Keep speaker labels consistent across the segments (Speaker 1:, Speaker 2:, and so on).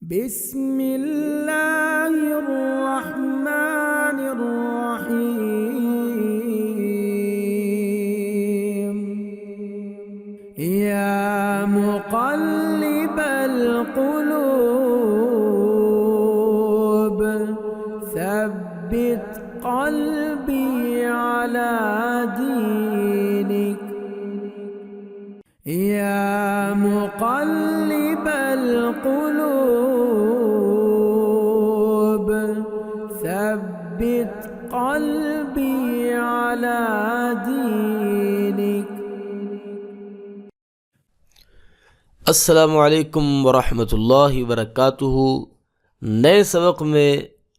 Speaker 1: بسم اللہ الرحمن الرحیم یا مقلب القلوب ثبت قلبی علی دینک یا مقلب القلوب ثبت قلبی علی دینک۔
Speaker 2: السلام علیکم ورحمۃ اللہ وبرکاتہ۔ نئے سبق میں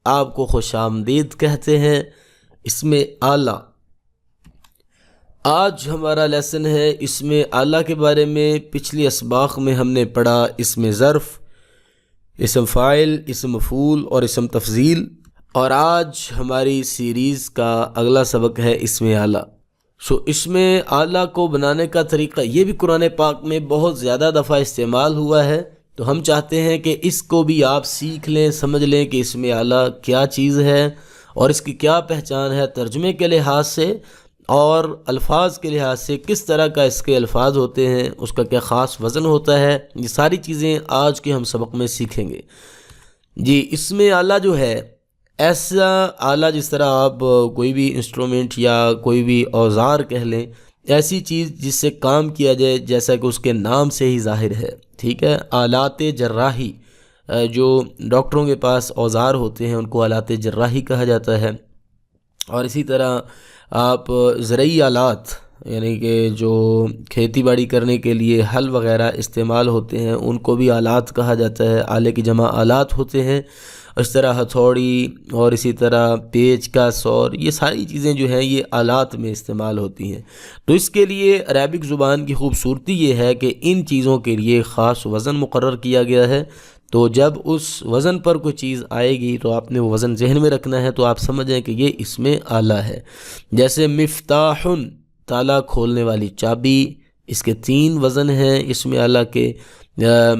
Speaker 2: آپ کو خوش آمدید کہتے ہیں۔ اسم اعلیٰ، آج ہمارا لیسن ہے اسم اعلیٰ کے بارے میں۔ پچھلی اسباق میں ہم نے پڑھا اسم ظرف، اسم فاعل، اسم مفعول اور اسم تفضیل، اور آج ہماری سیریز کا اگلا سبق ہے اسم اعلیٰ۔ اسم اعلیٰ کو بنانے کا طریقہ یہ بھی قرآن پاک میں بہت زیادہ دفعہ استعمال ہوا ہے، تو ہم چاہتے ہیں کہ اس کو بھی آپ سیکھ لیں، سمجھ لیں کہ اسم اعلیٰ کیا چیز ہے اور اس کی کیا پہچان ہے ترجمے کے لحاظ سے اور الفاظ کے لحاظ سے، کس طرح کا اس کے الفاظ ہوتے ہیں، اس کا کیا خاص وزن ہوتا ہے۔ یہ ساری چیزیں آج کے ہم سبق میں سیکھیں گے۔ جی، اسم اعلیٰ جو ہے ایسا آلہ، جس طرح آپ کوئی بھی انسٹرومنٹ یا کوئی بھی اوزار کہہ لیں، ایسی چیز جس سے کام کیا جائے جیسا کہ اس کے نام سے ہی ظاہر ہے، ٹھیک ہے۔ آلات جراحی، جو ڈاکٹروں کے پاس اوزار ہوتے ہیں ان کو آلات جراحی کہا جاتا ہے۔ اور اسی طرح آپ زرعی آلات، یعنی کہ جو کھیتی باڑی کرنے کے لیے ہل وغیرہ استعمال ہوتے ہیں ان کو بھی آلات کہا جاتا ہے۔ آلے کی جمع آلات ہوتے ہیں۔ اس طرح ہتھوڑی اور اسی طرح پیچ کا سور، یہ ساری چیزیں جو ہیں یہ آلات میں استعمال ہوتی ہیں۔ تو اس کے لیے عربک زبان کی خوبصورتی یہ ہے کہ ان چیزوں کے لیے خاص وزن مقرر کیا گیا ہے، تو جب اس وزن پر کوئی چیز آئے گی تو آپ نے وہ وزن ذہن میں رکھنا ہے، تو آپ سمجھیں کہ یہ اسم اعلیٰ ہے۔ جیسے مفتاح، تالا کھولنے والی چابی، اس کے 3 وزن ہیں اسم اعلیٰ کے،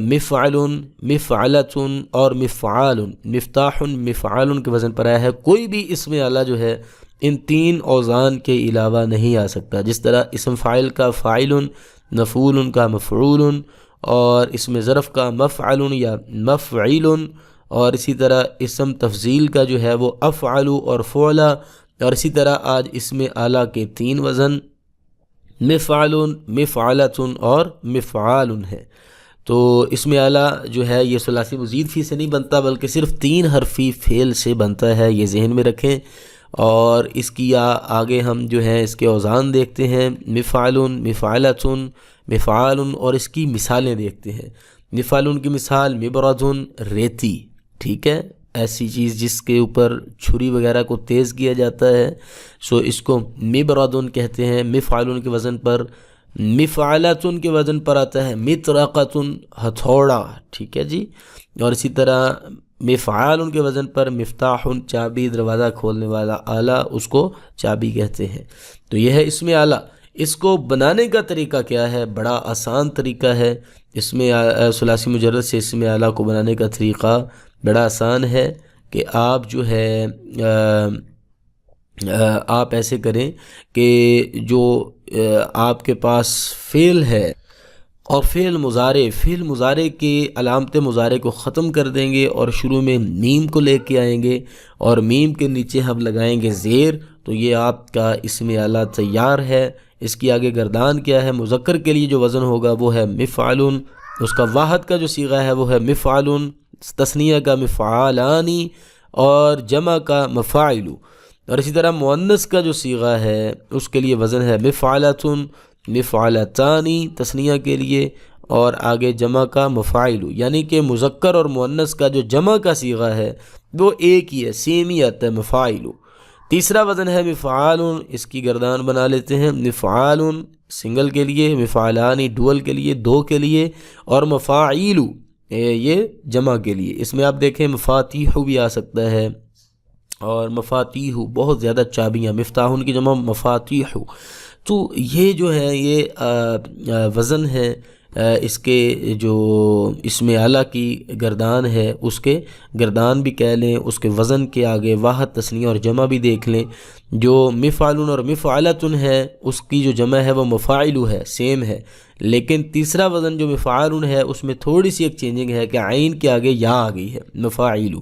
Speaker 2: مفعل، مفعلۃ اور مفعال۔ مفتاح، مفعال کے وزن پر آیا ہے۔ کوئی بھی اسم اعلیٰ جو ہے ان 3 اوزان کے علاوہ نہیں آ سکتا، جس طرح اسم فاعل کا فاعل، مفعول کا مفعول، اور اسم ظرف کا مفعل یا مفعیل، اور اسی طرح اسم تفضیل کا جو ہے وہ افعل اور فعلا، اور اسی طرح آج اسم اعلیٰ کے 3 وزن مفعل، مفعلۃ اور مفعال ہے۔ تو اسم اعلیٰ جو ہے یہ ثلاثی مزید فی سے نہیں بنتا، بلکہ صرف 3 حرفی فعل سے بنتا ہے، یہ ذہن میں رکھیں۔ اور اس کی آگے ہم جو ہیں اس کے اوزان دیکھتے ہیں، مفعل، مفعلۃ، مفعال، اور اس کی مثالیں دیکھتے ہیں۔ مفعل کی مثال مبرد، ریتی، ٹھیک ہے، ایسی چیز جس کے اوپر چھری وغیرہ کو تیز کیا جاتا ہے، اس کو مبرد کہتے ہیں۔ مفعل کے وزن پر، مفعلۃ کے وزن پر آتا ہے مطرقۃ، ہتھوڑا، ٹھیک ہے جی۔ اور اسی طرح مفعال کے وزن پر مفتاح، چابی، دروازہ کھولنے والا آلہ، اس کو چابی کہتے ہیں۔ تو یہ ہے اسم اعلیٰ۔ اس کو بنانے کا طریقہ کیا ہے؟ بڑا آسان طریقہ ہے۔ اسم ثلاثی مجرد سے اسم اعلیٰ کو بنانے کا طریقہ بڑا آسان ہے کہ آپ جو ہے آپ ایسے کریں کہ جو آپ کے پاس فعل ہے اور فعل مضارع کی علامت مضارع کو ختم کر دیں گے اور شروع میں میم کو لے کے آئیں گے، اور میم کے نیچے ہم لگائیں گے زیر، تو یہ آپ کا اسم اعلیٰ تیار ہے۔ اس کی آگے گردان کیا ہے؟ مذکر کے لیے جو وزن ہوگا وہ ہے مفعل، اس کا واحد کا جو صیغہ ہے وہ ہے مفعل، تثنیہ کا مفعالانی اور جمع کا مفاعل، اور اسی طرح مؤنث کا جو صیغہ ہے اس کے لیے وزن ہے مفعلۃ، مفعلتانی تثنیہ کے لیے، اور آگے جمع کا مفاعل، یعنی کہ مذکر اور مؤنث کا جو جمع کا صیغہ ہے وہ ایک ہی ہے، سیم ہی آتا ہے، مفاعل۔ تیسرا وزن ہے مفعال، اس کی گردان بنا لیتے ہیں، مفعال سنگل کے لیے، مفعلانی ڈوئل کے لیے، 2 کے لیے، اور مفاعیل یہ جمع کے لیے۔ اس میں آپ دیکھیں مفاتیح بھی آ سکتا ہے، اور مفاتیح بہت زیادہ چابیاں، مفتاح کی جمع مفاتیح۔ تو یہ جو ہے یہ وزن ہے، اس کے جو اسم اعلیٰ کی گردان ہے اس کے گردان بھی کہہ لیں، اس کے وزن کے آگے واحد تثنیہ اور جمع بھی دیکھ لیں۔ جو مفعل اور مفعلۃ ہے اس کی جو جمع ہے وہ مفاعل ہے، سیم ہے، لیکن تیسرا وزن جو مفعال ہے اس میں تھوڑی سی ایک چینجنگ ہے کہ عین کے آگے یا آ گئی ہے، مفاعل۔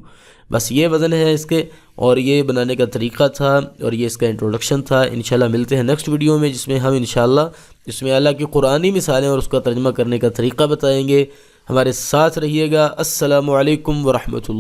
Speaker 2: بس یہ وزن ہے اس کے، اور یہ بنانے کا طریقہ تھا، اور یہ اس کا انٹروڈکشن تھا۔ انشاءاللہ ملتے ہیں نیکسٹ ویڈیو میں، جس میں ہم انشاءاللہ اس میں اللہ کی قرآنی مثالیں اور اس کا ترجمہ کرنے کا طریقہ بتائیں گے۔ ہمارے ساتھ رہیے گا۔ السلام علیکم ورحمۃ اللہ۔